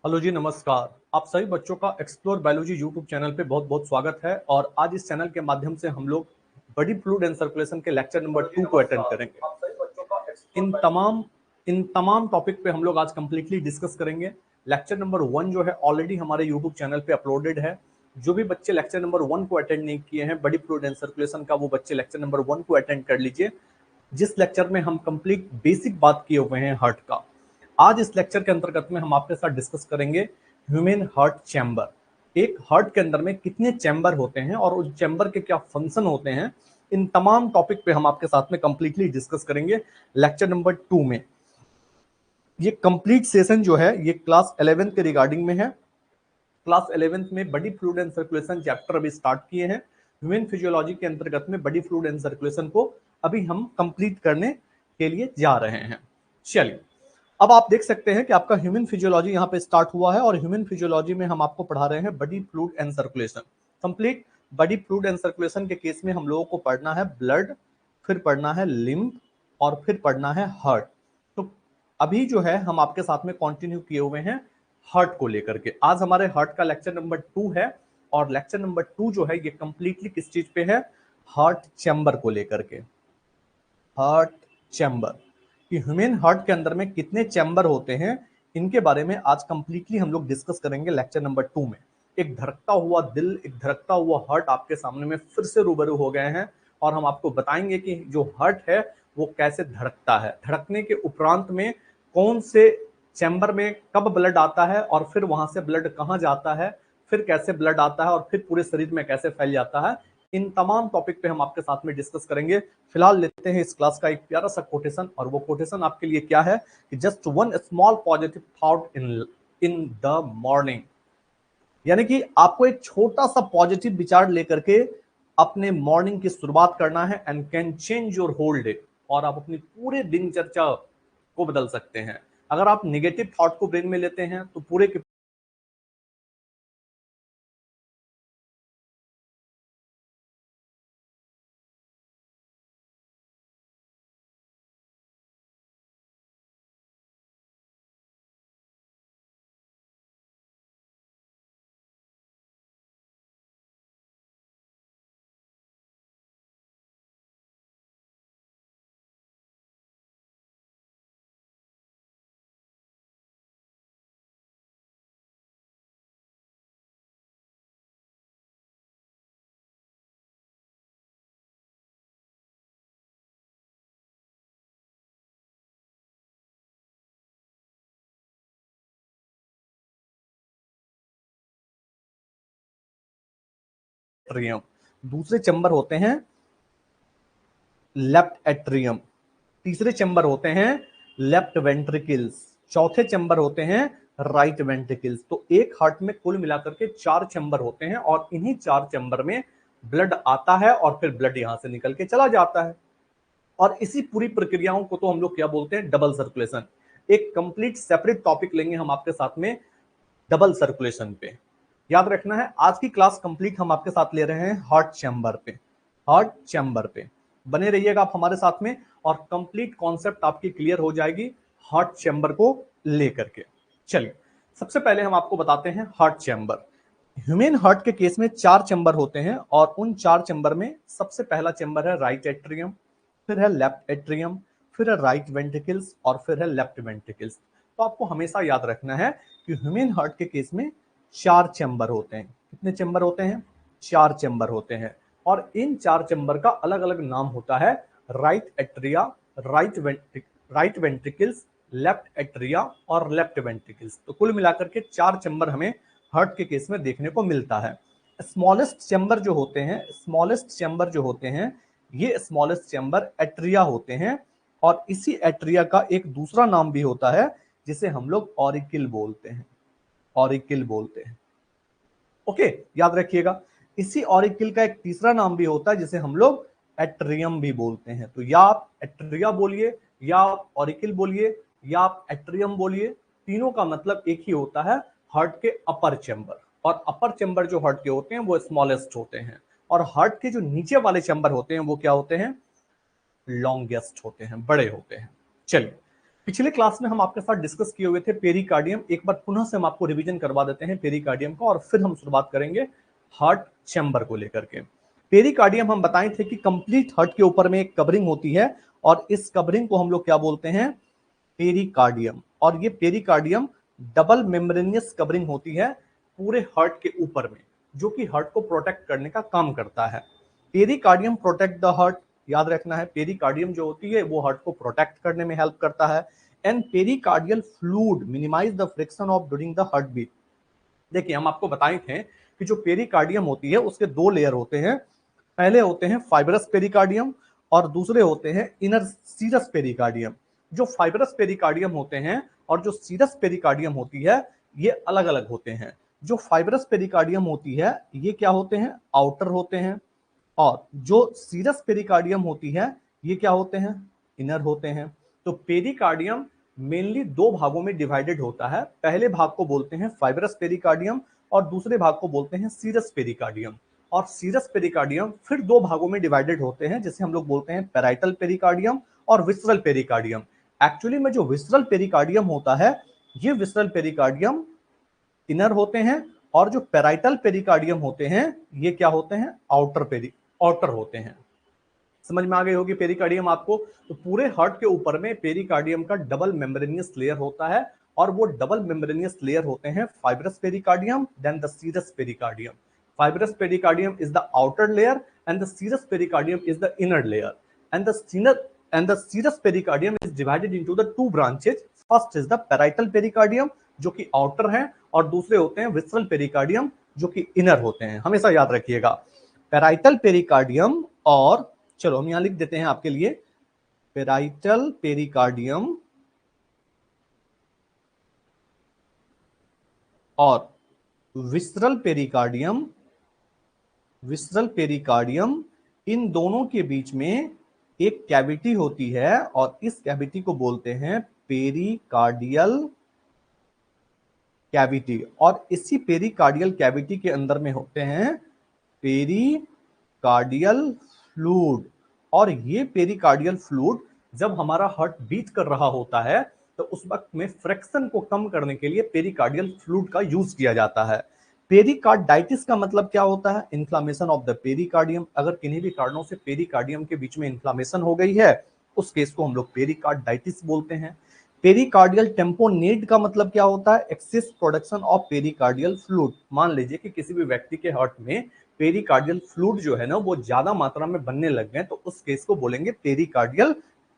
Hello जी, नमस्कार। आप सभी बच्चों का एक्सप्लोर बायोलॉजी यूट्यूब चैनल पे बहुत बहुत स्वागत है। और आज इस चैनल के माध्यम से हम लोग बॉडी फ्लूइड एंड सर्कुलेशन के लेक्चर नंबर 2 को अटेंड करेंगे। इन तमाम टॉपिक पे हम लोग आज कंप्लीटली डिस्कस करेंगे। लेक्चर नंबर 1 जो है ऑलरेडी हमारे यूट्यूब चैनल पे अपलोडेड है। जो भी बच्चे लेक्चर नंबर 1 को अटेंड नहीं किए हैं बॉडी फ्लूइड एंड सर्कुलेशन का, वो बच्चे लेक्चर नंबर 1 को अटेंड कर लीजिए, जिस लेक्चर में हम कंप्लीट बेसिक बात किए हुए हैं हार्ट का। आज इस लेक्चर के अंतर्गत में हम आपके साथ डिस्कस करेंगे ह्यूमन हार्ट चैम्बर। एक हार्ट के अंदर में कितने चैम्बर होते हैं और उस चैम्बर के क्या फंक्शन होते हैं, इन तमाम टॉपिक पे हम आपके साथ में कंप्लीटली डिस्कस करेंगे लेक्चर नंबर 2 में। ये कंप्लीट सेशन जो है ये क्लास 11 के रिगार्डिंग में है। क्लास 11th में body fluid and circulation chapter अभी स्टार्ट किए हैं। ह्यूमन फिजियोलॉजी के अंतर्गत में बॉडी फ्लूइड एंड सर्कुलेशन को अभी हम कंप्लीट करने के लिए जा रहे हैं। चलिए, अब आप देख सकते हैं कि आपका ह्यूमन फिजियोलॉजी यहाँ पे स्टार्ट हुआ है और ह्यूमन फिजियोलॉजी में हम आपको पढ़ा रहे हैं body fluid and circulation. Complete body fluid and circulation के केस में हम लोगों को पढ़ना है ब्लड, फिर पढ़ना है लिम्फ और फिर पढ़ना है हार्ट। तो अभी जो है हम आपके साथ में कंटिन्यू किए हुए हैं हार्ट को लेकर के। आज हमारे हार्ट का लेक्चर नंबर 2 है और लेक्चर नंबर 2 जो है ये कंप्लीटली किस चीज पे है? हार्ट चैम्बर को लेकर के। हार्ट चैम्बर कि ह्यूमन हार्ट के अंदर में कितने चैम्बर होते हैं, इनके बारे में आज कंप्लीटली हम लोग डिस्कस करेंगे लेक्चर नंबर 2 में। एक धड़कता हुआ दिल, एक धड़कता हुआ हार्ट आपके सामने में फिर से रूबरू हो गए हैं और हम आपको बताएंगे कि जो हार्ट है वो कैसे धड़कता है, धड़कने के उपरांत में कौन से चैम्बर में कब ब्लड आता है और फिर वहां से ब्लड कहाँ जाता है, फिर कैसे ब्लड आता है और फिर पूरे शरीर में कैसे फैल जाता है। इन तमाम टॉपिक पे हम आपके साथ में डिस्कस करेंगे। फिलहाल लेते हैं इस क्लास का एक प्यारा सा कोटेशन, और वो कोटेशन आपके लिए क्या है कि just one small positive thought in the morning. यानी कि आपको एक छोटा सा पॉजिटिव विचार लेकर के अपने मॉर्निंग की शुरुआत करना है and can change your whole day. और आप अपनी पूरे दिनचर्या को बदल सकते हैं। अगर आप निगेटिव थॉट को ब्रेन में लेते हैं तो पूरे के एट्रियम, दूसरे चैम्बर होते हैं लेफ्ट एट्रियम, तीसरे चैम्बर होते हैं लेफ्ट वेंट्रिकल्स, चौथे चैम्बर होते हैं राइट वेंट्रिकल्स। तो एक हार्ट में कुल मिलाकर के 4 चैम्बर होते हैं और इन्हीं 4 चैम्बर में ब्लड आता है और फिर ब्लड यहां से निकल के चला जाता है। और इसी पूरी प्रक्रियाओं को तो हम लोग क्या बोलते हैं? Double circulation. एक कंप्लीट सेपरेट टॉपिक लेंगे हम आपके साथ में डबल सर्कुलेशन पे। याद रखना है, आज की क्लास कंप्लीट हम आपके साथ ले रहे हैं हार्ट चैम्बर पे। हार्ट चैम्बर पे बने रहिएगा आप हमारे साथ में और कंप्लीट कॉन्सेप्ट आपकी क्लियर हो जाएगी हार्ट चैम्बर को लेकर के। चलिए, सबसे पहले हम आपको बताते हैं हार्ट चैम्बर। ह्यूमन हार्ट के केस में 4 चैम्बर होते हैं और उन 4 चैम्बर में सबसे पहला चैम्बर है राइट एट्रियम, फिर है लेफ्ट एट्रियम, फिर है राइट वेंट्रिकल्स और फिर है लेफ्ट वेंट्रिकल्स। तो आपको हमेशा याद रखना है कि ह्यूमन हार्ट के केस में 4 चैम्बर होते हैं। कितने चैम्बर होते हैं? 4 चैम्बर होते हैं और इन 4 चैम्बर का अलग अलग नाम होता है। Right atria, right ventricles, left atria और लेफ्ट वेंट्रिकल्स। तो कुल मिलाकर के 4 चैम्बर हमें हार्ट के केस में देखने को मिलता है। स्मॉलेस्ट चैम्बर जो होते हैं, स्मॉलेस्ट चैम्बर जो होते हैं, ये स्मॉलेस्ट चैम्बर एट्रिया होते हैं। और इसी एट्रिया का एक दूसरा नाम भी होता है जिसे हम लोग ऑरिकिल बोलते हैं। ऑरिकिल बोलते हैं। ओके, याद रखिएगा। इसी ऑरिकिल का एक तीसरा नाम भी होता है जिसे हम लोग एट्रियम भी बोलते हैं। तो या आप एट्रिया बोलिए, या आप ऑरिकिल बोलिए, या आप एट्रियम बोलिए, तीनों का मतलब एक ही होता है, हार्ट के अपर चैम्बर। और अपर चैम्बर जो हार्ट के होते हैं वो स्मॉलेस्ट होते हैं और हार्ट के जो नीचे वाले चैम्बर होते हैं वो क्या होते हैं? लॉन्गेस्ट होते हैं, बड़े होते हैं। चलिए, पिछले क्लास में हम आपके साथ डिस्कस किए हुए थे पेरिकार्डियम। एक बार पुनः से हम आपको रिवीजन करवा देते हैं पेरिकार्डियम का, और फिर हम शुरुआत करेंगे हार्ट चैम्बर को लेकर के। पेरिकार्डियम हम बताए थे कि कंप्लीट हार्ट के ऊपर में एक कवरिंग होती है, और इस कवरिंग को हम लोग क्या बोलते हैं, पेरिकार्डियम। और ये पेरिकार्डियम डबल मेम्ब्रेनियस कवरिंग होती है पूरे हार्ट के ऊपर में, जो कि हार्ट को प्रोटेक्ट करने का काम करता है। पेरिकार्डियम प्रोटेक्ट द हार्ट, याद रखना है, पेरिकार्डियम जो होती है वो हार्ट को प्रोटेक्ट करने में हेल्प करता है। And pericardial fluid minimize the friction of during the heart beat. देखिए, हम आपको बताए थे कि जो पेरिकार्डियम होती है उसके दो लेयर होते हैं। पहले होते हैं फाइब्रस पेरिकार्डियम, और दूसरे होते हैं इनर सीरस पेरिकार्डियम। जो फाइब्रस पेरिकार्डियम होते हैं और जो सीरस पेरिकार्डियम होती है, ये अलग अलग होते हैं। जो फाइब्रस पेरिकार्डियम होती है ये क्या होते हैं, आउटर होते हैं, और जो सीरस पेरिकार्डियम होती है ये क्या होते हैं, इनर होते हैं। तो पेरिकार्डियम मेनली दो भागों में डिवाइडेड होता है। पहले भाग को बोलते हैं फाइब्रस पेरिकार्डियम, और दूसरे भाग को बोलते हैं सीरस पेरिकार्डियम। और सीरस पेरिकार्डियम फिर दो भागों में डिवाइडेड होते हैं, जिसे हम लोग बोलते हैं पैराइटल पेरिकार्डियम और विसरल पेरिकार्डियम। एक्चुअली में जो विसरल पेरिकार्डियम होता है, ये विसरल पेरिकार्डियम इनर होते हैं, और जो पैराइटल पेरिकार्डियम होते हैं ये क्या होते हैं, आउटर होते हैं। समझ में आ गई होगी पेरिकार्डियम आपको। तो पूरे हार्ट के ऊपर में पेरिकार्डियम का डबल मेम्ब्रेनियस लेयर होता है, और वो डबल मेम्ब्रेनियस लेयर होते हैं fibrous pericardium then the serous pericardium. Fibrous pericardium is the outer layer and the serous pericardium is the inner layer, and the serous pericardium is divided into the two branches. First is the parietal pericardium जो कि outer है, और दूसरे होते हैं visceral pericardium जो कि inner होते हैं। हमेशा याद रखिएगा, पैराइटल पेरिकार्डियम, और चलो हम यहां लिख देते हैं आपके लिए, पैराइटल पेरिकार्डियम और विसरल पेरिकार्डियम। विसरल पेरिकार्डियम, इन दोनों के बीच में एक कैविटी होती है, और इस कैविटी को बोलते हैं पेरिकार्डियल कैविटी। और इसी पेरिकार्डियल कैविटी के अंदर में होते हैं पेरिकार्डियल फ्लूइड। और ये पेरिकार्डियल फ्लूइड जब हमारा हार्ट बीट कर रहा होता है, तो उस वक्त में फ्रिक्शन को कम करने के लिए पेरिकार्डियल फ्लूइड का यूज किया जाता है। पेरिकार्डाइटिस का मतलब क्या होता है, इन्फ्लामेशन ऑफ द पेरिकार्डियम। अगर किन्हीं भी कारणों से पेरिकार्डियम के बीच में इन्फ्लामेशन हो गई है, उस केस को हम लोग पेरिकार्डाइटिस बोलते हैं। पेरिकार्डियल टेम्पोनेट का मतलब क्या होता है, excess production of pericardial fluid. मान लीजिए कि किसी भी व्यक्ति के हार्ट में पेरिकार्डियल फ्लूइड जो है ना वो ज्यादा मात्रा में बनने लग गए, तो उस केस को बोलेंगे pericardial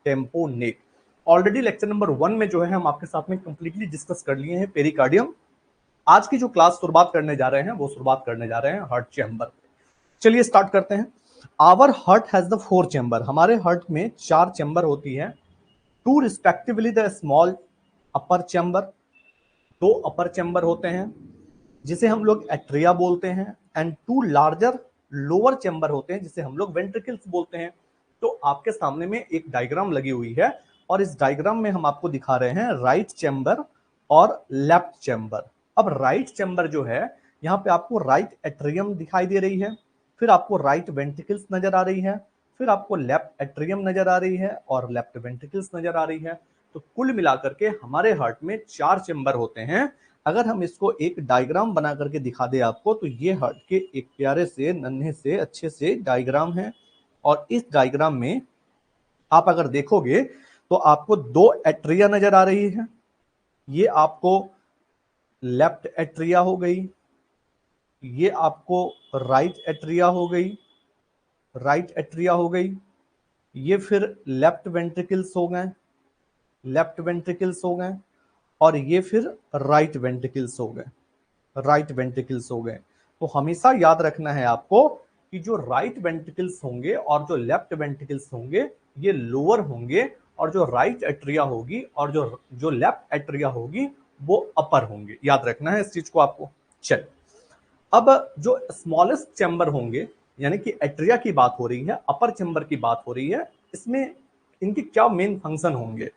tamponade. Already lecture number 1 में जो है हम आपके साथ में कंप्लीटली डिस्कस कर लिए हैं पेरिकार्डियम। आज की जो क्लास शुरुआत करने जा रहे हैं वो शुरुआत करने जा रहे हैं हार्ट चैम्बर। चलिए स्टार्ट करते हैं। Our heart has the 4 chamber. हमारे हार्ट में 4 चैम्बर होती है। 2 respectively the small upper chamber, 2 upper chamber होते हैं जिसे हम लोग एट्रिया बोलते हैं, एंड 2 लार्जर लोअर चैम्बर होते हैं जिसे हम लोग वेंट्रिकल्स बोलते हैं। तो आपके सामने में एक डायग्राम लगी हुई है, और इस डायग्राम में हम आपको दिखा रहे हैं राइट चैम्बर और लेफ्ट चैम्बर। अब राइट चैम्बर जो है, यहाँ पे आपको राइट एट्रियम दिखाई दे रही है, फिर आपको राइट वेंट्रिकल्स नजर आ रही है, फिर आपको लेफ्ट एट्रियम नजर आ रही है, और लेफ्ट वेंट्रिकल्स नजर आ रही है। तो कुल मिलाकर के हमारे हार्ट में 4 चैम्बर होते हैं। अगर हम इसको एक डायग्राम बना करके दिखा दे आपको, तो ये हार्ट के एक प्यारे से नन्हे से अच्छे से डायग्राम है। और इस डायग्राम में आप अगर देखोगे तो आपको 2 एट्रिया नजर आ रही है। ये आपको लेफ्ट एट्रिया हो गई, ये आपको राइट एट्रिया हो गई, राइट एट्रिया हो गई, ये फिर लेफ्ट वेंट्रिकल्स हो गए, लेफ्ट वेंट्रिकल्स हो गए, और ये फिर राइट वेंट्रिकल्स हो गए, राइट वेंट्रिकल्स हो गए। तो हमेशा याद रखना है आपको कि जो राइट वेंट्रिकल्स होंगे और जो लेफ्ट वेंट्रिकल्स होंगे ये लोअर होंगे, और जो राइट एट्रिया होगी और जो लेफ्ट एट्रिया होगी वो अपर होंगे। याद रखना है इस चीज को आपको। चल, अब जो स्मॉलेस्ट चैम्बर होंगे, यानी कि एट्रिया की बात हो रही है, अपर चैम्बर की बात हो रही है, इसमें इनके क्या मेन फंक्शन होंगे।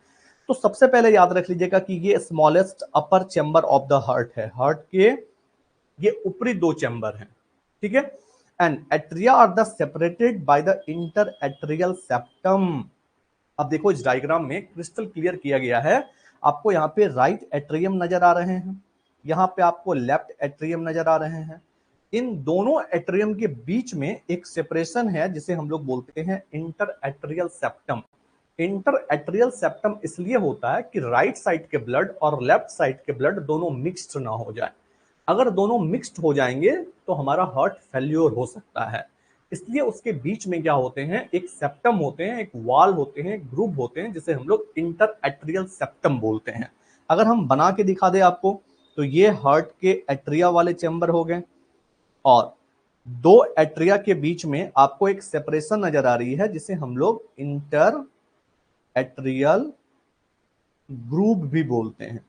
तो सबसे पहले याद रख लीजिएगा कि ये smallest upper chamber of the heart है। हार्ट के ये ऊपरी 2 चैम्बर हैं, ठीक है। And atria are the separated by the inter atrial septum. अब देखो इस डायग्राम में क्रिस्टल क्लियर किया गया है। आपको यहाँ पे राइट एट्रियम नजर आ रहे हैं, यहाँ पे आपको लेफ्ट एट्रियम नजर आ रहे हैं। इन दोनों एट्रियम के बीच में एक सेपरेशन है जिसे हम लोग बोलते हैं inter atrial septum. Inter atrial septum इसलिए होता है कि राइट साइड के ब्लड और लेफ्ट साइड के ब्लड दोनों मिक्स्ड ना हो जाए। अगर दोनों मिक्स्ड हो जाएंगे तो हमारा हार्ट फेल्योर हो सकता है। इसलिए उसके बीच में क्या होते हैं, एक सेप्टम होते हैं, एक वॉल होते हैं, एक ग्रुप होते हैं, जिसे हम लोग इंटर एट्रियल सेप्टम बोलते हैं। अगर हम बना के दिखा दे आपको, तो ये हार्ट के एट्रिया वाले चैम्बर हो गए, और दो एट्रिया के बीच में आपको एक सेपरेशन नजर आ रही है जिसे हम लोग इंटर एट्रियल ग्रुप भी बोलते हैं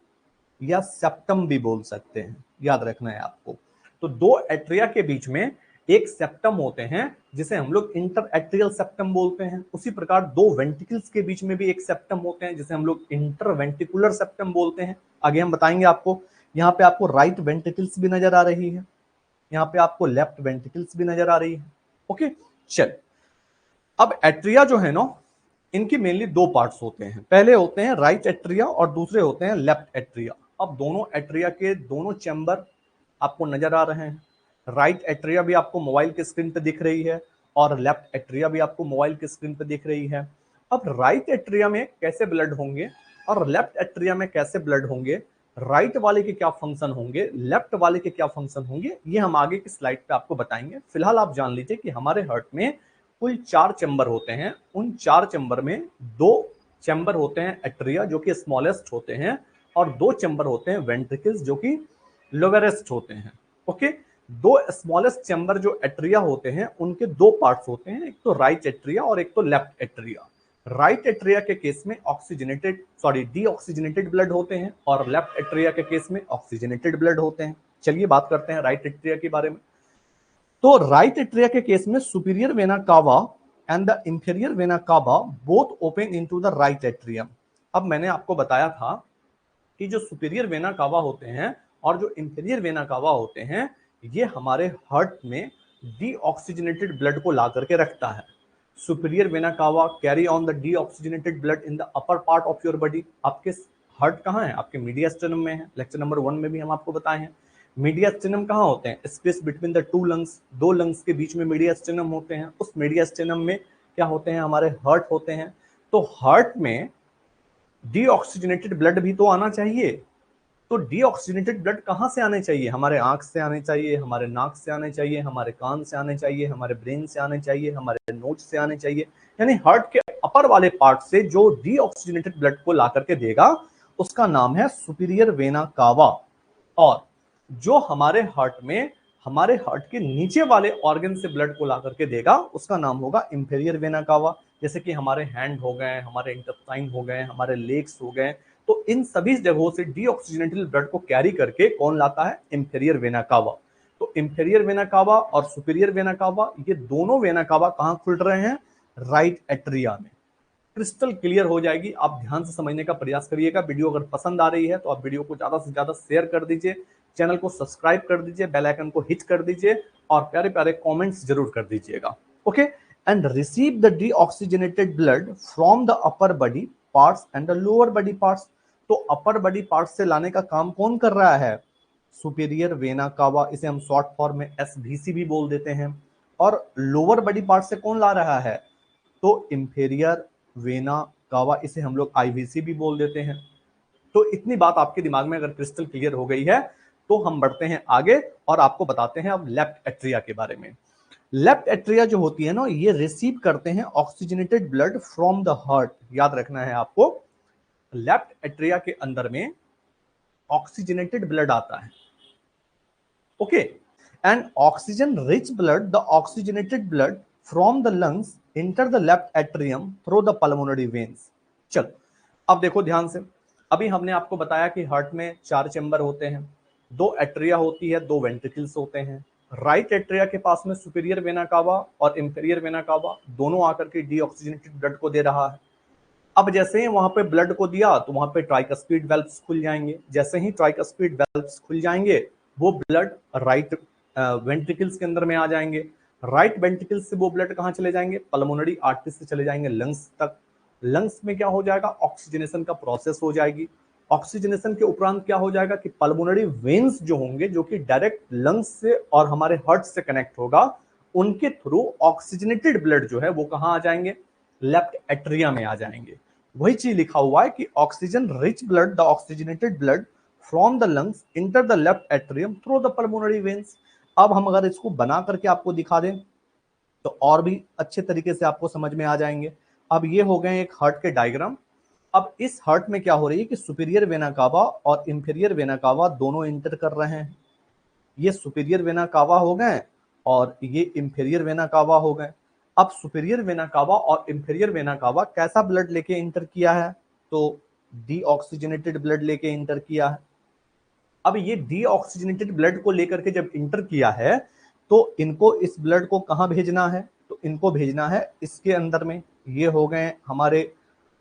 या सेप्टम भी बोल सकते हैं, याद रखना है आपको। तो दो एट्रिया के बीच में एक सेप्टम होते हैं जिसे हम लोग इंटर एट्रियल सेप्टम बोलते हैं। उसी प्रकार दो वेंट्रिकल्स के बीच में भी एक सेप्टम होते हैं जिसे हम लोग इंटर वेंट्रिकुलर सेप्टम बोलते हैं। आगे हम बताएंगे आपको। यहाँ पे आपको राइट वेंट्रिकल्स भी नजर आ रही है, यहाँ पे आपको लेफ्ट वेंट्रिकल्स भी नजर आ रही है। ओके, चल अब एट्रिया जो है ना, इनकी मेनली दो पार्ट्स होते हैं। पहले होते हैं राइट एट्रिया और दूसरे होते हैं लेफ्ट एट्रिया। अब दोनों एट्रिया के दोनों चैम्बर आपको नजर आ रहे हैं। राइट एट्रिया भी आपको मोबाइल के स्क्रीन पे दिख रही है और लेफ्ट एट्रिया भी आपको मोबाइल के स्क्रीन पे दिख रही है। अब राइट एट्रिया में कैसे ब्लड होंगे और लेफ्ट एट्रिया में कैसे ब्लड होंगे, राइट वाले के क्या फंक्शन होंगे, लेफ्ट वाले के क्या फंक्शन होंगे, ये हम आगे की स्लाइड पे आपको बताएंगे। फिलहाल आप जान लीजिए कि हमारे हार्ट में कुल 4 चैम्बर होते हैं। उन 4 चैम्बर में 2 चैम्बर होते हैं एट्रिया जो कि स्मॉलेस्ट होते हैं, और 2 चैम्बर होते हैं वेंट्रिकल्स जो कि लोवेरेस्ट होते हैं। ओके, 2 स्मॉलेस्ट चैम्बर जो एट्रिया होते हैं उनके 2 पार्ट्स होते हैं, एक तो राइट एट्रिया और एक तो लेफ्ट एट्रिया। राइट एट्रिया के केस में डीऑक्सीजनेटेड ब्लड होते हैं और लेफ्ट एट्रिया के केस में ऑक्सीजनेटेड ब्लड होते हैं। चलिए बात करते हैं राइट एट्रिया के बारे में। तो राइट एट्रिया के केस में superior vena cava and the inferior vena cava both open into the right atrium. अब मैंने आपको बताया था कि जो सुपीरियर वेना कावा होते हैं और जो इंफीरियर वेना कावा होते हैं, ये हमारे हार्ट में डीऑक्सीजनेटेड ब्लड को ला करके रखता है। Superior vena cava carry on the deoxygenated blood in the upper part of your body. आपके हार्ट कहाँ है, आपके मीडियास्टिनम में है। लेक्चर नंबर 1 में भी हम आपको बताए हैं। मीडियास्टिनम कहाँ होते हैं, space between the two lungs, दो लंग्स के बीच में मीडियास्टिनम होते हैं। उस मीडियास्टिनम में क्या होते हैं, हमारे हार्ट होते हैं। तो हार्ट में डीऑक्सीजनेटेड ब्लड भी तो आना चाहिए। तो डीऑक्सीजनेटेड ब्लड कहाँ से आने चाहिए, हमारे आंख से आने चाहिए, हमारे नाक से आने चाहिए, हमारे कान से आने चाहिए, हमारे ब्रेन से आने चाहिए, हमारे नोज से आने चाहिए। यानी हार्ट के अपर वाले पार्ट से जो डीऑक्सीजनेटेड ब्लड को ला करके देगा उसका नाम है सुपीरियर वेना कावा। और जो हमारे हार्ट के नीचे वाले ऑर्गन से ब्लड को ला करके देगा उसका नाम होगा इंफीरियर वेना कावा। जैसे कि हमारे हैंड हो गए, हमारे इंटेस्टाइन हो गए, हमारे लेग्स हो गए। तो इन सभी जगहों से डीऑक्सीजनेटेड ब्लड को कैरी करके कौन लाता है, इंफीरियर वेना कावा। तो इंफीरियर वेना कावा और सुपीरियर वेना कावा, ये दोनों वेना कावा कहां खुल रहे हैं, राइट एट्रिया में। क्रिस्टल क्लियर हो जाएगी। आप ध्यान से समझने का प्रयास करिएगा। वीडियो अगर पसंद आ रही है तो आप वीडियो को ज्यादा से ज्यादा शेयर कर दीजिए, चैनल को सब्सक्राइब कर दीजिए, बेल आइकन को हिट कर दीजिए और प्यारे प्यारे कमेंट्स जरूर कर दीजिएगा। Okay, and receive the deoxygenated blood from the upper body parts and the lower body parts. तो अपर बॉडी पार्ट्स से लाने का काम कौन कर रहा है, सुपीरियर वेना कावा, इसे हम शॉर्ट फॉर्म में एसवीसी भी बोल देते हैं। और लोअर बॉडी पार्ट से कौन ला रहा है, तो इंफीरियर वेना कावा, इसे हम लोग आईवीसी भी बोल देते हैं। तो इतनी बात आपके दिमाग में अगर क्रिस्टल क्लियर हो गई है तो हम बढ़ते हैं आगे और आपको बताते हैं अब लेफ्ट एट्रिया के बारे में। लेफ्ट एट्रिया जो होती है ना, ये रिसीव करते हैं oxygenated blood from the heart. याद रखना है आपको, लेफ्ट एट्रिया के अंदर में ऑक्सीजनेटेड ब्लड आता है। Okay, and oxygen rich blood, the oxygenated blood from the lungs enter the left atrium through the pulmonary veins. चलो अब देखो ध्यान से। अभी हमने आपको बताया कि हार्ट में 4 चैम्बर होते हैं, 2 एट्रिया होती है, 2 वेंट्रिकल्स होते हैं। राइट एट्रिया के पास में सुपीरियर वेना कावा और इंफीरियर वेना कावा दोनों आकर के डीऑक्सीजनेटेड ब्लड को दे रहा है। अब जैसे ही वहां पे ब्लड को दिया तो वहां पे ट्राइकस्पिड वेल्व्स खुल जाएंगे। जैसे ही ट्राइकस्पिड वेल्व्स खुल जाएंगे वो ब्लड राइट वेंट्रिकल्स के अंदर में आ जाएंगे। राइट वेंट्रिकल्स से वो ब्लड कहां चले जाएंगे, पल्मोनरी आर्टरी से चले जाएंगे लंग्स तक। लंग्स में क्या हो जाएगा, ऑक्सीजनेशन का प्रोसेस हो जाएगी। ऑक्सीजनेशन के उपरांत क्या हो जाएगा कि पल्मोनरी वेन्स जो होंगे, जो कि डायरेक्ट लंग्स से और हमारे हार्ट से कनेक्ट होगा, उनके थ्रू ऑक्सीजनेटेड ब्लड जो है वो कहां आ जाएंगे, लेफ्ट एट्रिया में आ जाएंगे। वही चीज लिखा हुआ है कि oxygen rich blood, the oxygenated blood from the lungs enter the left atrium through the pulmonary veins. अब हम अगर इसको बना करके आपको दिखा दें तो और भी अच्छे तरीके से आपको समझ में आ जाएंगे। अब ये हो गए एक हार्ट के डायग्राम। अब इस हार्ट में क्या हो रही है कि सुपीरियर वेना कावा और इंफीरियर वेना कावा दोनों इंटर कर रहे हैं। ये सुपीरियर वेना कावा हो गए और ये इंफीरियर वेना कावा हो गए। अब सुपीरियर वेना कावा और इंफीरियर वेना कावा कैसा ब्लड लेके इंटर किया है, तो डीऑक्सीजनेटेड ब्लड लेके इंटर किया है। अब ये डीऑक्सीजनेटेड ब्लड को लेकर के जब इंटर किया है तो इनको इस ब्लड को कहां भेजना है, तो इनको भेजना है इसके अंदर में। ये हो गए हमारे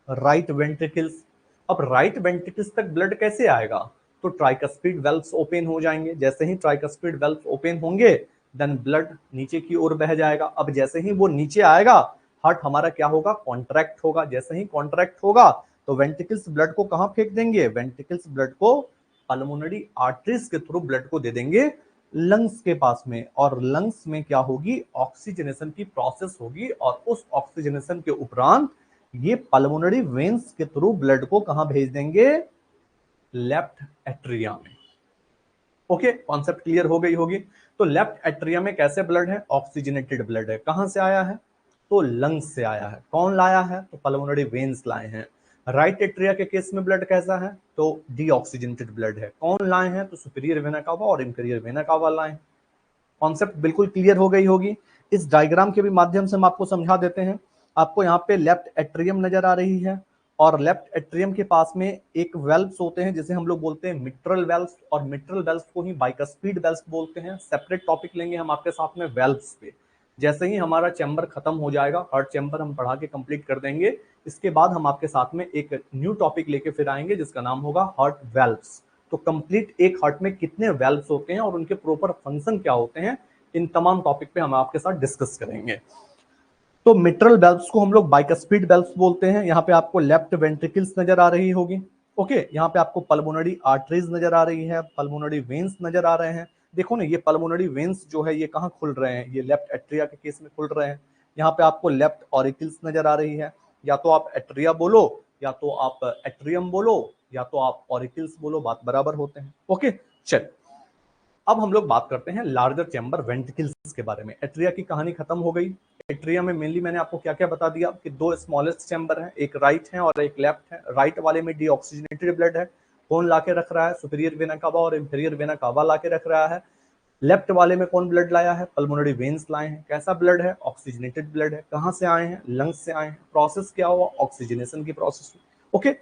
राइट वेंट्रिकल्स। अब राइट वेंट्रिकल्स तक ब्लड कैसे आएगा, तो ट्राइकस्पिड वेल्व्स ओपन हो जाएंगे। जैसे ही ट्राइकस्पिड वेल्व्स ओपन होंगे देन ब्लड नीचे की ओर बह जाएगा। अब जैसे ही वो नीचे आएगा हार्ट हमारा क्या होगा, कॉन्ट्रैक्ट होगा। जैसे ही कॉन्ट्रैक्ट होगा तो वेंट्रिकल्स ब्लड को कहां फेंक देंगे, वेंट्रिकल्स ब्लड को पल्मोनरी आर्टरीज के थ्रू ब्लड को दे देंगे लंग्स के पास में। और लंग्स में क्या होगी, ऑक्सीजनेशन की प्रोसेस होगी और उस ऑक्सीजनेशन के उपरांत ये पल्मोनरी वेन्स के थ्रू ब्लड को कहां भेज देंगे, लेफ्ट एट्रिया में। ओके, कॉन्सेप्ट क्लियर हो गई होगी। तो लेफ्ट एट्रिया में कैसे ब्लड है, ऑक्सीजनेटेड ब्लड है। कहां से आया है, तो लंग्स से आया है। कौन लाया है, तो पल्मोनरी वेन्स लाए हैं। राइट एट्रिया के केस में ब्लड कैसा है, तो डीऑक्सीजनेटेड ब्लड है। कौन लाए हैं, तो सुपीरियर वेना कावा और इंफीरियर वेना कावा लाए हैं। कॉन्सेप्ट बिल्कुल क्लियर हो गई होगी। इस डायग्राम के भी माध्यम से हम आपको समझा देते हैं। आपको यहाँ पे लेफ्ट एट्रियम नजर आ रही है और लेफ्ट एट्रियम के पास में एक वेल्व्स होते हैं जिसे हम लोग बोलते हैं मिट्रल वेल्व्स, और मिट्रल वेल्व्स को ही बाइकस्पिड वेल्व्स बोलते हैं। सेपरेट टॉपिक लेंगे हम आपके साथ में वेल्व्स पे। जैसे ही हमारा चैम्बर खत्म हो जाएगा, हार्ट चैम्बर हम पढ़ा के कंप्लीट कर देंगे, इसके बाद हम आपके साथ में एक न्यू टॉपिक लेके फिर आएंगे जिसका नाम होगा हार्ट वेल्व्स। तो कंप्लीट एक हार्ट में कितने वेल्व्स होते हैं और उनके प्रॉपर फंक्शन क्या होते हैं, इन तमाम टॉपिक पे हम आपके साथ डिस्कस करेंगे। तो मिट्रल वेल्व्स को हम लोग बाइकस्पिड वेल्व्स बोलते हैं। यहाँ पे आपको लेफ्ट वेंट्रिकल्स नजर आ रही होगी। ओके, यहाँ पे आपको पल्मोनरी आर्टरीज नजर आ रही है, पल्मोनरी वेन्स नजर आ रहे हैं। देखो ना, ये पल्मोनरी वेन्स जो है ये कहाँ खुल रहे हैं, ये लेफ्ट एट्रिया के केस में खुल रहे हैं। यहाँ पे आपको लेफ्ट ऑरिकल्स नजर आ रही है। या तो आप एट्रिया बोलो, या तो आप एट्रियम बोलो, या तो आप ऑरिकल्स बोलो, बात बराबर होते हैं। ओके, चल अब हम लोग बात करते हैं लार्जर चैम्बर वेंट्रिकल्स के बारे में। एट्रिया की कहानी खत्म हो गई। एट्रिया में मेनली मैंने आपको क्या क्या बता दिया कि दो स्मॉलेस्ट चैम्बर हैं, एक राइट है और एक लेफ्ट है। राइट वाले में डीऑक्सीजनेटेड ब्लड है। कौन लाके रख रहा है, सुपीरियर वेना कावा और इंफीरियर वेना कावा लाके रख रहा है। लेफ्ट वाले में कौन ब्लड लाया है, पल्मोनरी वेन्स लाए हैं। कैसा ब्लड है, ऑक्सीजनेटेड ब्लड है। कहां से आए हैं, लंग्स से आए हैं। प्रोसेस क्या हुआ, ऑक्सीजनेशन की प्रोसेस। ओके,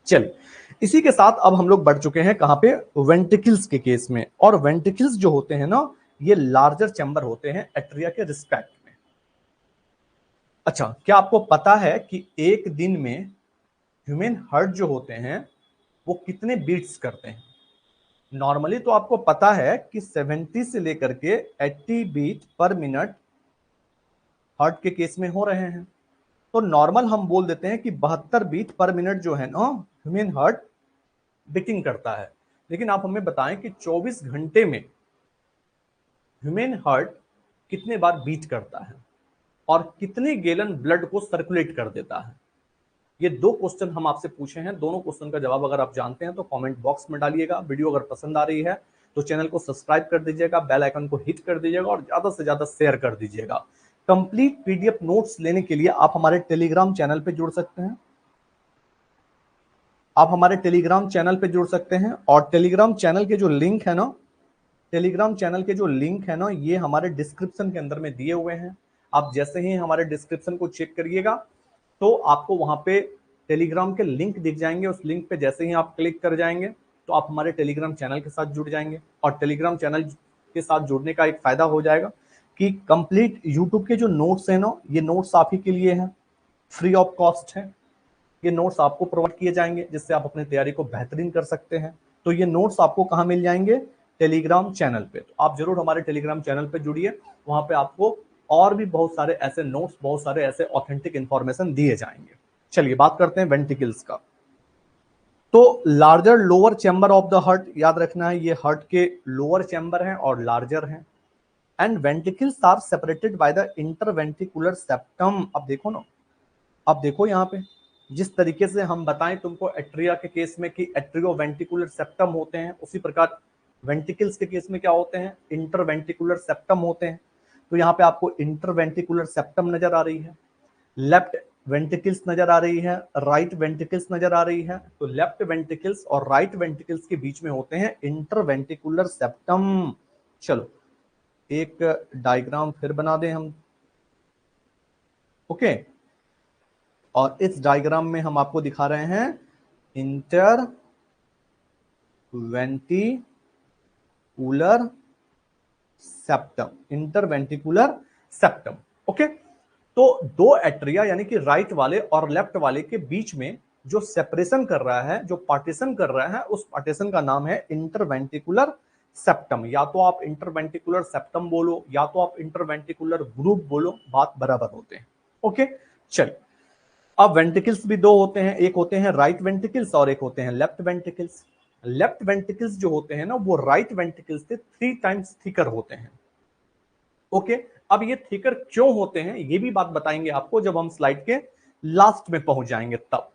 चलिए इसी के साथ अब हम लोग बढ़ चुके हैं कहां पे, वेंट्रिकल्स के केस में। और वेंट्रिकल्स जो होते हैं ना, ये लार्जर चैम्बर होते हैं एट्रिया के रिस्पेक्ट में। अच्छा, क्या आपको पता है कि एक दिन में ह्यूमन हार्ट जो होते हैं वो कितने बीट्स करते हैं? नॉर्मली तो आपको पता है कि 70 से लेकर के 80 बीट पर मिनट हार्ट के केस में हो रहे हैं। तो नॉर्मल हम बोल देते हैं कि 72 बीट पर मिनट जो है ना, ह्यूमन हार्ट बीटिंग करता है। लेकिन आप हमें बताएं कि 24 घंटे में ह्यूमन हार्ट कितने बार बीट करता है और कितने गैलन ब्लड को सर्कुलेट कर देता है। ये दो क्वेश्चन हम आपसे पूछे हैं। दोनों क्वेश्चन का जवाब अगर आप जानते हैं तो कमेंट बॉक्स में डालिएगा। वीडियो अगर पसंद आ रही है तो चैनल को सब्सक्राइब कर दीजिएगा, बेल आइकन को हिट कर दीजिएगा और ज्यादा से ज्यादा शेयर कर दीजिएगा। कंप्लीट पीडीएफ नोट्स लेने के लिए आप हमारे टेलीग्राम चैनल पे जुड़ सकते हैं। आप हमारे टेलीग्राम चैनल पे जुड़ सकते हैं और टेलीग्राम चैनल के जो लिंक है ना, टेलीग्राम चैनल के जो लिंक है ना, ये हमारे डिस्क्रिप्शन के अंदर में दिए हुए हैं। आप जैसे ही हमारे डिस्क्रिप्शन को चेक करिएगा तो आपको वहां पे टेलीग्राम के लिंक दिख जाएंगे। उस लिंक पे जैसे ही आप क्लिक कर जाएंगे तो आप हमारे टेलीग्राम चैनल के साथ जुड़ जाएंगे। और टेलीग्राम चैनल के साथ जुड़ने का एक फायदा हो जाएगा कि कंप्लीट यूट्यूब के जो नोट्स है ना, ये नोट्स आप ही के लिए हैं, फ्री ऑफ कॉस्ट है। ये नोट्स आपको प्रोवाइड किए जाएंगे जिससे आप अपनी तैयारी को बेहतरीन कर सकते हैं। तो ये नोट्स आपको कहाँ मिल जाएंगे, टेलीग्राम चैनल पे। तो आप जरूर हमारे टेलीग्राम चैनल पे जुड़िए, वहां पे आपको और भी बहुत सारे ऐसे नोट्स, बहुत सारे ऐसे ऑथेंटिक इंफॉर्मेशन दिए जाएंगे। चलिए बात करते हैं वेंट्रिकल्स का। तो larger lower chamber of the heart, याद रखना है ये हार्ट के लोअर चैम्बर हैं और लार्जर हैं। And ventricles are separated by the interventricular septum. अब देखो ना, अब देखो यहाँ पे जिस तरीके से हम बताएं तुमको एट्रिया के केस में कि एट्रियोवेंट्रिकुलर सेप्टम होते हैं, उसी प्रकार वेंट्रिकल्स के केस में क्या होते हैं, इंटरवेंट्रिकुलर सेप्टम होते हैं। तो यहाँ पे आपको इंटरवेंट्रिकुलर सेप्टम नजर आ रही है, लेफ्ट वेंट्रिकल्स नजर आ रही है, राइट वेंट्रिकल्स नजर आ रही है। तो लेफ्ट वेंट्रिकल्स और राइट वेंट्रिकल्स के बीच में होते हैं इंटरवेंट्रिकुलर सेप्टम। चलो एक डायग्राम फिर बना दें हम, ओके। और इस डायग्राम में हम आपको दिखा रहे हैं interventricular septum, interventricular septum, okay. तो दो एट्रिया यानी कि राइट वाले और लेफ्ट वाले के बीच में जो सेपरेशन कर रहा है, जो पार्टीशन कर रहा है, उस पार्टीशन का नाम है इंटरवेंट्रिकुलर सेप्टम। या तो आप इंटरवेंट्रिकुलर सेप्टम बोलो या तो आप इंटरवेंट्रिकुलर ग्रुप बोलो, बात बराबर होते हैं, ओके। चलिए अब वेंट्रिकल्स भी दो होते हैं, एक होते हैं राइट वेंट्रिकल्स और एक होते हैं लेफ्ट वेंट्रिकल्स। लेफ्ट वेंट्रिकल्स जो होते हैं ना वो राइट वेंट्रिकल्स से 3 टाइम्स थिकर होते हैं, ओके। अब ये थिकर क्यों होते हैं ये भी बात बताएंगे आपको जब हम स्लाइड के लास्ट में पहुंच जाएंगे तब।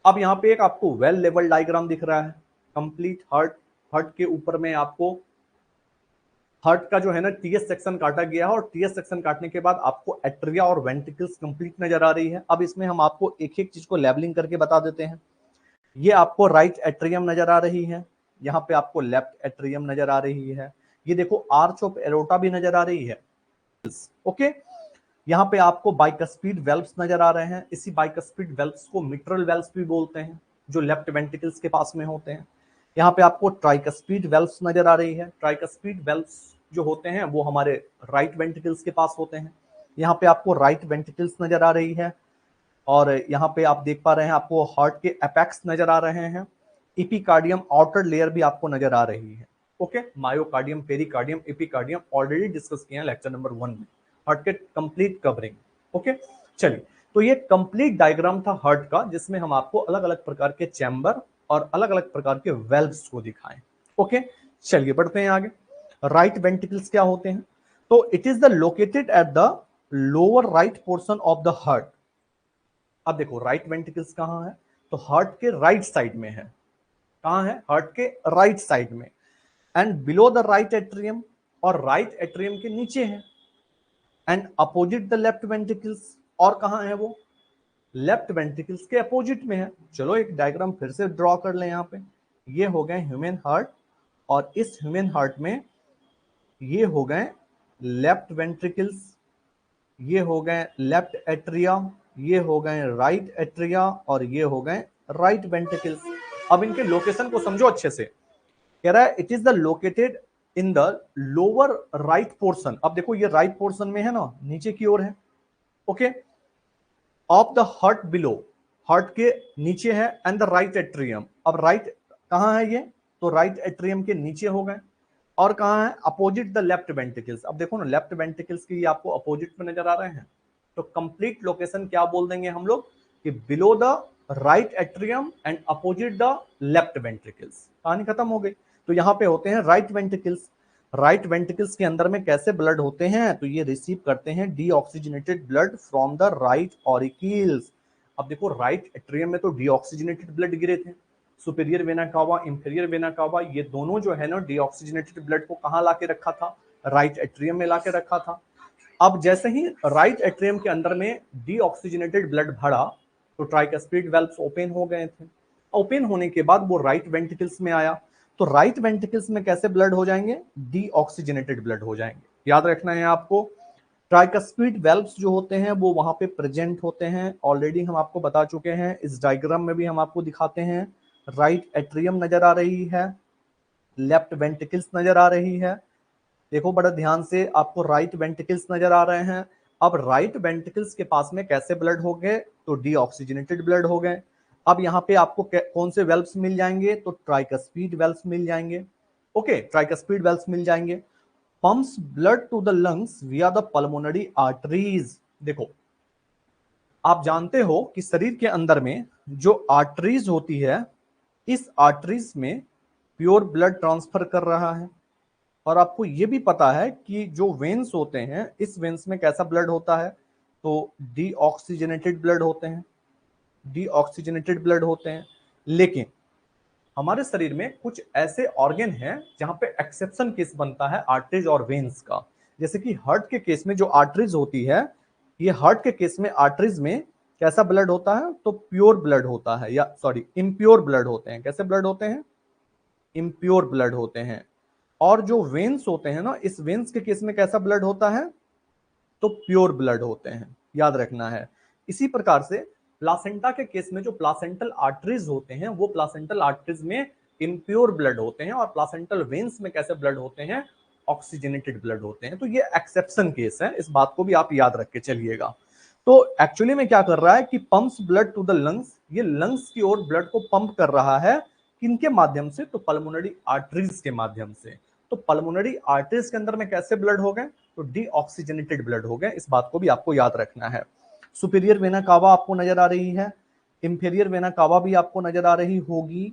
अब यहाँ पे एक आपको वेल लेवल डायग्राम दिख रहा है, कंप्लीट हार्ट। हार्ट के ऊपर में आपको हार्ट का जो है ना टीएस सेक्शन काटा गया है और टीएस सेक्शन काटने के बाद आपको एट्रिया और वेंट्रिकल्स कंप्लीट नजर आ रही है। अब इसमें हम आपको एक एक चीज को लेबलिंग करके बता देते हैं। ये आपको राइट एट्रियम नजर आ रही है, यहाँ पे आपको लेफ्ट एट्रियम नजर आ रही है, ये देखो आर्च ऑफ एरोटा भी नजर आ रही है, ओके। यहाँ पे आपको बाइकस्पीड वेल्व्स नजर आ रहे हैं, इसी बाइकस्पीड वेल्व्स को मिट्रल वेल्व्स भी बोलते हैं जो लेफ्ट वेंट्रिकल्स के पास में होते हैं। यहाँ पे आपको ट्राइकस्पीड वेल्व्स नजर आ रही है, ट्राइकस्पीड वेल्व्स जो होते हैं वो हमारे राइट वेंट्रिकल्स के पास होते हैं। यहाँ पे आपको राइट वेंट्रिकल्स नजर आ रही है और यहाँ पे आप देख पा रहे हैं आपको हार्ट के एपेक्स नजर आ रहे हैं, एपिकार्डियम आउटर लेयर भी आपको नजर आ रही है, okay. Myocardium, pericardium, epicardium already discuss किए हैं लेक्चर नंबर 1 में, हार्ट के कंप्लीट कवरिंग, ओके। चलिए तो ये कंप्लीट डायग्राम था हार्ट का जिसमें हम आपको अलग अलग प्रकार के चैम्बर और अलग अलग प्रकार के वेल्व्स को दिखाएं, ओके। चलिए बढ़ते हैं आगे। राइट वेंट्रिकल्स क्या होते हैं, तो it is the located at the lower right portion of the heart. अब देखो राइट वेंट्रिकल्स कहां है, तो हार्ट के राइट साइड में है, कहां है, हार्ट के राइट साइड में। And below the right atrium, और राइट एट्रियम के नीचे है। And opposite the left ventricles, और कहां है वो, लेफ्ट वेंट्रिकल्स के अपोजिट में है। चलो एक डायग्राम फिर से ड्रॉ कर लें यहाँ पे। ये हो गए ह्यूमन हार्ट और इस ह्यूमन हार्ट में ये हो गए लेफ्ट वेंट्रिकल्स, ये हो गए लेफ्ट एट्रिया, ये हो गए राइट एट्रिया और ये हो गए राइट वेंट्रिकल्स। अब इनके लोकेशन को समझो अच्छे से, कह रहा है it is the located in the lower right portion. अब देखो ये राइट पोर्शन में है ना, नीचे की ओर है, okay, of the heart below, heart के नीचे है, एंड द राइट एट्रियम। अब राइट कहां है ये, तो राइट एट्रियम के नीचे हो गए, और कहां है, अपोजिट द लेफ्ट वेंट्रिकल्स। अब देखो ना लेफ्ट वेंट्रिकल्स की आपको अपोजिट में नजर आ रहे हैं, तो कंप्लीट लोकेशन क्या बोल देंगे हम लोग कि below the right atrium and opposite the left ventricles, कहानी खत्म हो गई। तो यहाँ पे होते हैं राइट वेंट्रिकल्स। राइट वेंट्रिकल्स के अंदर में कैसे ब्लड होते हैं, तो ये रिसीव करते हैं deoxygenated blood from the right auricles. अब देखो राइट एट्रियम में तो डीऑक्सीजनेटेड ब्लड गिरे थे, superior vena cava, inferior vena cava, ये दोनों जो है ना डीऑक्सीजनेटेड ब्लड को कहां लाके रखा था, राइट एट्रियम में लाके रखा था। अब जैसे ही राइट एट्रियम के अंदर में डीऑक्सीजनेटेड ब्लड भरा तो ट्राइकस्पीड वेल्व्स ओपन हो गए थे। ओपन होने के बाद वो राइट वेंट्रिकल्स में आया, तो राइट वेंट्रिकल्स में कैसे ब्लड हो जाएंगे, डीऑक्सीजनेटेड ब्लड हो जाएंगे। याद रखना है आपको, ट्राइकस्पीड वेल्व्स जो होते हैं वो वहां पे प्रेजेंट होते हैं, ऑलरेडी हम आपको बता चुके हैं, इस डायग्राम में भी हम आपको दिखाते हैं। राइट एट्रियम नजर आ रही है, लेफ्ट वेंट्रिकल्स नजर आ रही है, देखो बड़ा ध्यान से, आपको राइट वेंट्रिकल्स नजर आ रहे हैं। अब राइट वेंट्रिकल्स के पास में कैसे ब्लड हो गए, तो डीऑक्सीजनेटेड ब्लड हो गए। अब यहाँ पे आपको कौन से वेल्व्स मिल जाएंगे, तो ट्राइकस्पीड वेल्व्स मिल जाएंगे, ओके, ट्राइकस्पीड वेल्व्स मिल जाएंगे। Pumps blood to the lungs via the pulmonary arteries. देखो आप जानते हो कि शरीर के अंदर में जो आर्टरीज होती है, इस आर्टरीज में प्योर ब्लड ट्रांसफर कर रहा है। और आपको ये भी पता है कि जो वेन्स होते हैं, इस वेन्स में कैसा ब्लड होता है, तो डीऑक्सीजनेटेड ब्लड होते हैं, डीऑक्सीजनेटेड ब्लड होते हैं। लेकिन हमारे शरीर में कुछ ऐसे ऑर्गन हैं जहां पे एक्सेप्शन केस बनता है आर्टरीज और वेन्स का। जैसे कि हार्ट के केस में जो आर्टरीज होती है, ये हार्ट के केस में आर्टरीज में कैसा ब्लड होता है, तो प्योर ब्लड होता है, या सॉरी इम्प्योर ब्लड होते हैं। कैसे ब्लड होते हैं, इम्प्योर ब्लड होते हैं। और जो वेन्स होते हैं ना, इस वेन्स के केस में कैसा ब्लड होता है, तो प्योर ब्लड होते हैं, याद रखना है। इसी प्रकार से प्लासेंटा के केस में जो प्लासेंटल आर्टरीज होते हैं, वो प्लासेंटल आर्टरीज में इम्प्योर ब्लड होते हैं, और प्लासेंटल वेन्स में कैसे ब्लड होते हैं, ऑक्सीजनेटेड ब्लड होते हैं। तो ये एक्सेप्शन केस है, इस बात को भी आप याद रख के चलिएगा। तो एक्चुअली में क्या कर रहा है कि pumps blood to the lungs, ये लंग्स की ओर ब्लड को पंप कर रहा है, किनके माध्यम से, तो पल्मोनरी आर्टरीज के माध्यम से। तो पल्मोनरी आर्टरीज के अंदर में कैसे ब्लड हो गए, तो डीऑक्सीजनेटेड ब्लड हो गए। इस बात को भी आपको याद रखना है। सुपीरियर वेना कावा आपको नजर आ रही है, इंफीरियर वेना कावा भी आपको नजर आ रही होगी,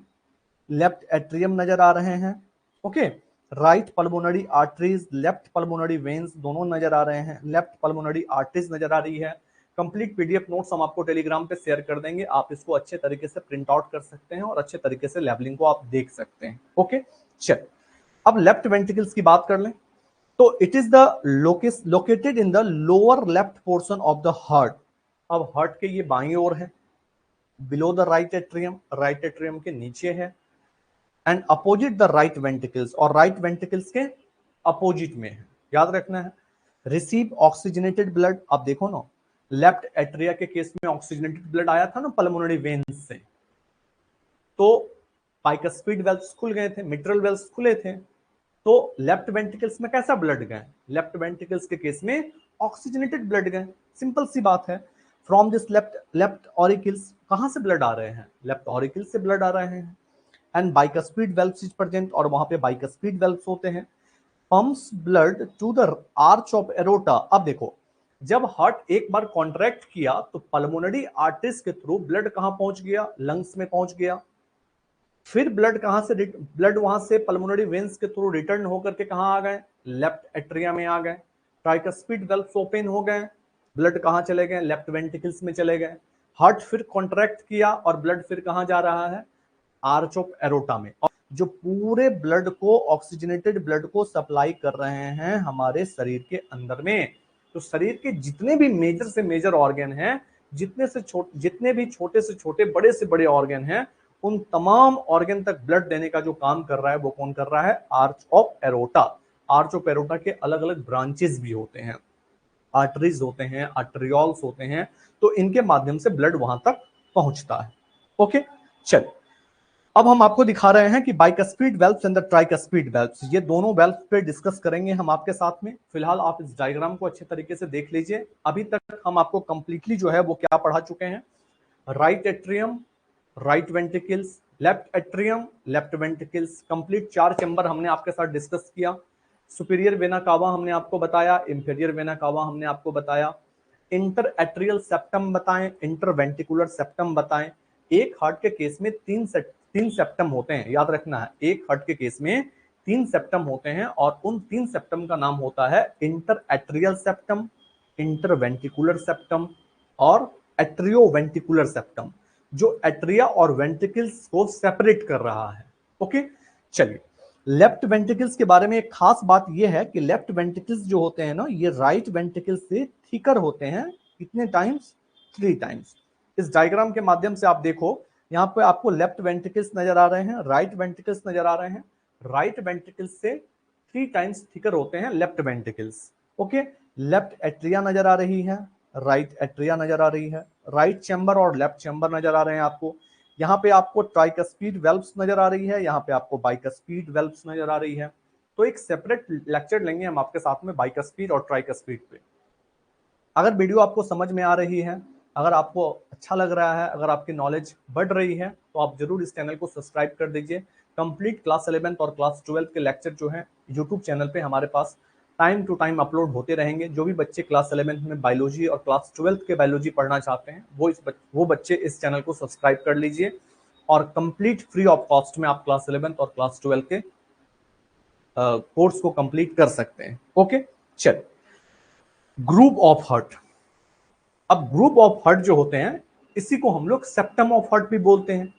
लेफ्ट एट्रियम नजर आ रहे हैं। Okay, right pulmonary arteries, left pulmonary veins दोनों नजर आ रहे हैं, लेफ्ट पल्मोनरी आर्टरीज नजर आ रही है। कंप्लीट पीडीएफ नोट्स हम आपको टेलीग्राम पे शेयर कर देंगे, आप इसको अच्छे तरीके से प्रिंट आउट कर सकते हैं और अच्छे तरीके से लेबलिंग को आप देख सकते हैं। ओके, चल अब लेफ्ट वेंट्रिकल्स की बात कर लें। तो it is the located in the lower left portion of the heart. अब हार्ट के ये बाईं ओर है, below the right atrium, right atrium के नीचे है, and opposite the right ventricles, और राइट वेंट्रिकल्स के अपोजिट में है, याद रखना है। रिसीव ऑक्सीजनेटेड ब्लड, आप देखो ना, लेफ्ट एट्रिया के केस में ऑक्सीजनेटेड ब्लड आया था ना पल्मोनरी वेन्स से, तो बाइकस्पीड वेल्व्स खुल गए थे, मिट्रल वेल्व्स खुले थे, तो लेफ्ट वेंट्रिकल्स में कैसा ब्लड गए, लेफ्ट वेंट्रिकल्स के केस में ऑक्सीजनेटेड ब्लड गए। सिंपल सी बात है। फ्रॉम दिस लेफ्ट ऑरिकल्स कहां से ब्लड आ रहे हैं, लेफ्ट ऑरिकल्स से ब्लड आ रहे हैं, and bicuspid valves is present, और वहां पे बाइकस्पीड वेल्व्स होते हैं। Pumps blood to the arch of aorta. अब देखो, जब हार्ट एक बार कॉन्ट्रैक्ट किया तो पल्मोनरी आर्टरीज के थ्रू ब्लड कहां पहुंच गया, लंग्स में पहुंच गया। फिर ब्लड कहां से, ब्लड वहां से पल्मोनरी वेन्स के थ्रू रिटर्न होकर के कहां आ गए, लेफ्ट एट्रिया में आ गए। ट्राइकस्पिड वेल्व्स ओपन हो गए, ब्लड कहां चले गए, लेफ्ट वेंट्रिकल्स में चले गए। हार्ट फिर कॉन्ट्रैक्ट किया और ब्लड फिर कहां जा रहा है, आर्च ऑफ एरोटा में। और जो पूरे ब्लड को, ऑक्सीजनेटेड ब्लड को सप्लाई कर रहे हैं हमारे शरीर के अंदर में। तो शरीर के जितने भी मेजर से मेजर ऑर्गन हैं, जितने भी छोटे से छोटे, बड़े से बड़े ऑर्गन हैं, उन तमाम ऑर्गन तक ब्लड देने का जो काम कर रहा है वो कौन कर रहा है, arch of aorta. Arch of aorta के अलग अलग ब्रांचेस भी होते हैं, आर्टरीज होते हैं, आर्टरियोल्स होते हैं, तो इनके माध्यम से ब्लड वहां तक पहुंचता है। ओके, चल अब हम आपको दिखा रहे हैं कि bicuspid valves and the tricuspid valves, ये दोनों वेल्व्स पे डिस्कस करेंगे हम आपके साथ में। फिलहाल आप इस डायग्राम को अच्छे तरीके से देख लीजिए। अभी तक हम आपको कंप्लीटली जो है वो क्या पढ़ा चुके हैं, right atrium, right ventricles, left atrium, left ventricles, complete 4 chamber हमने आपके साथ डिस्कस किया। सुपीरियर वेना कावा हमने आपको बताया, इंफीरियर वेना कावा हमने आपको बताया, इंटर एट्रियल सेप्टम बताएं, इंटर वेंट्रिकुलर सेप्टम बताएं। एक हार्ट के केस में तीन सेप्टम होते हैं, याद रखना है। एक हार्ट के केस में 3 सेप्टम होते हैं, और उन 3 सेप्टम का नाम होता है inter atrial septum, inter ventricular septum और एट्रियो वेंट्रिकुलर सेप्टम, जो एट्रिया और वेंट्रिकल्स को सेपरेट कर रहा है। ओके, चलिए लेफ्ट वेंट्रिकल्स के बारे में एक खास बात यह है कि लेफ्ट वेंट्रिकल्स जो होते हैं ना, ये राइट वेंट्रिकल्स से थिकर होते हैं। कितने टाइम्स, 3 टाइम्स। इस डायग्राम के माध्यम से आप देखो, यहाँ पे आपको लेफ्ट वेंट्रिकल्स नजर आ रहे हैं, राइट वेंट्रिकल्स नजर आ रहे हैं। राइट वेंट्रिकल्स से 3 टाइम्स थिकर होते हैं left ventricles. Okay, left atria नजर आ रही है, राइट एट्रिया नजर आ रही है, राइट चैम्बर और लेफ्ट चैम्बर नजर आ रहे हैं आपको। यहाँ पे आपको ट्राइकस्पीड वेल्व्स नजर आ रही है, यहाँ पे आपको बाइकस्पीड वेल्व्स नजर आ रही है। तो एक सेपरेट लेक्चर लेंगे हम आपके साथ में बाइकस्पीड और ट्राइकस्पीड पे। अगर वीडियो आपको समझ में आ रही है, अगर आपको अच्छा लग रहा है, अगर आपकी नॉलेज बढ़ रही है, तो आप जरूर इस चैनल को सब्सक्राइब कर दीजिए। कंप्लीट क्लास 11th और क्लास 12th के लेक्चर जो है यूट्यूब चैनल पे हमारे पास टाइम टू टाइम अपलोड होते रहेंगे। जो भी बच्चे क्लास 11 में बायोलॉजी और क्लास 12 के बायोलॉजी पढ़ना चाहते हैं वो बच्चे इस चैनल को सब्सक्राइब कर लीजिए और कंप्लीट फ्री ऑफ कॉस्ट में आप क्लास 11 और क्लास 12 के कोर्स को कंप्लीट कर सकते हैं। ओके, चल ग्रुप ऑफ हार्ट। अब ग्रुप ऑफ हार्ट जो होते हैं इसी को हम लोग सेप्टम ऑफ हार्ट भी बोलते हैं।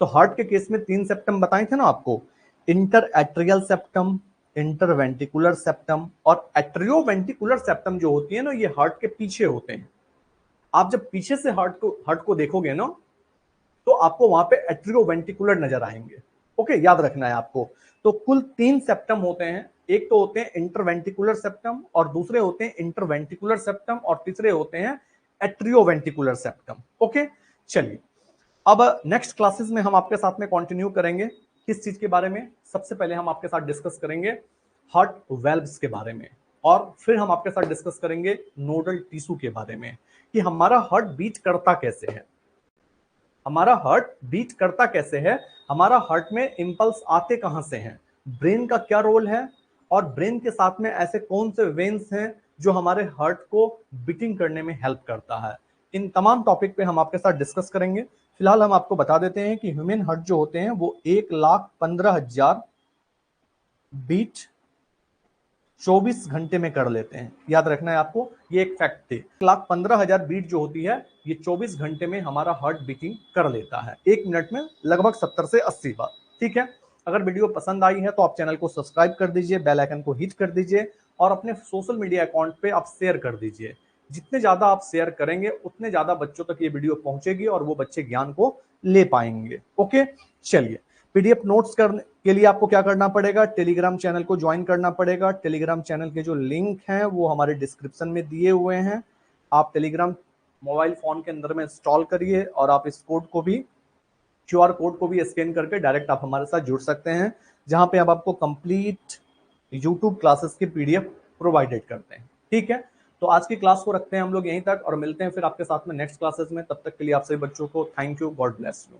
तो हार्ट के केस में 3 सेप्टम बताए थे ना आपको, inter atrial septum, interventricular septum और एट्रियोवेंटिकुलर सेप्टम जो होती है ना, ये हार्ट के पीछे होते हैं। आप जब पीछे से हार्ट को देखोगे ना तो आपको वहां पे एट्रियोवेंटिकुलर नजर आएंगे। ओके, याद रखना है आपको। तो कुल 3 सेप्टम होते हैं। एक तो होते हैं इंटरवेंटिकुलर सेप्टम और दूसरे होते हैं इंटरवेंटिकुलर सेप्टम और तीसरे होते हैं एट्रियोवेंटिकुलर सेप्टम। ओके, चलिए अब नेक्स्ट क्लासेस में हम आपके साथ में कंटिन्यू करेंगे किस चीज के बारे में। सबसे पहले हम आपके साथ डिस्कस करेंगे हार्ट वेल्व्स के बारे में और फिर हम आपके साथ डिस्कस करेंगे नोडल टिश्यू के बारे में कि हमारा हार्ट बीट करता कैसे है, हमारा हार्ट बीट करता कैसे है, हमारा हार्ट में इंपल्स आते कहां से हैं, ब्रेन का क्या रोल है और ब्रेन के साथ में ऐसे कौन से वेन्स हैं जो हमारे हार्ट को बीटिंग करने में हेल्प करता है। इन तमाम टॉपिक पे हम आपके साथ डिस्कस करेंगे। फिलहाल हम आपको बता देते हैं कि ह्यूमन हार्ट जो होते हैं वो 1,15,000 बीट 24 घंटे में कर लेते हैं। याद रखना है आपको, ये एक फैक्ट थी। 1,15,000 बीट जो होती है ये 24 घंटे में हमारा हार्ट बीटिंग कर लेता है, 1 मिनट में लगभग 70 से 80 बार। ठीक है, अगर वीडियो पसंद आई है तो आप चैनल को सब्सक्राइब कर दीजिए, बेल आइकन को हिट कर दीजिए और अपने सोशल मीडिया अकाउंट पे आप शेयर कर दीजिए। जितने ज्यादा आप शेयर करेंगे उतने ज्यादा बच्चों तक ये वीडियो पहुंचेगी और वो बच्चे ज्ञान को ले पाएंगे। ओके, चलिए पीडीएफ नोट्स करने के लिए आपको क्या करना पड़ेगा, टेलीग्राम चैनल को ज्वाइन करना पड़ेगा। टेलीग्राम चैनल के जो लिंक हैं वो हमारे डिस्क्रिप्शन में दिए हुए हैं। आप टेलीग्राम मोबाइल फोन के अंदर में इंस्टॉल करिए और आप इस कोड को भी, क्यूआर कोड को भी स्कैन करके डायरेक्ट आप हमारे साथ जुड़ सकते हैं, जहां पे अब आपको कंप्लीट यूट्यूब क्लासेस की पीडीएफ प्रोवाइडेड करते हैं। ठीक है, तो आज की क्लास को रखते हैं हम लोग यहीं तक और मिलते हैं फिर आपके साथ में नेक्स्ट क्लासेस में। तब तक के लिए आप सभी बच्चों को thank you, God bless you.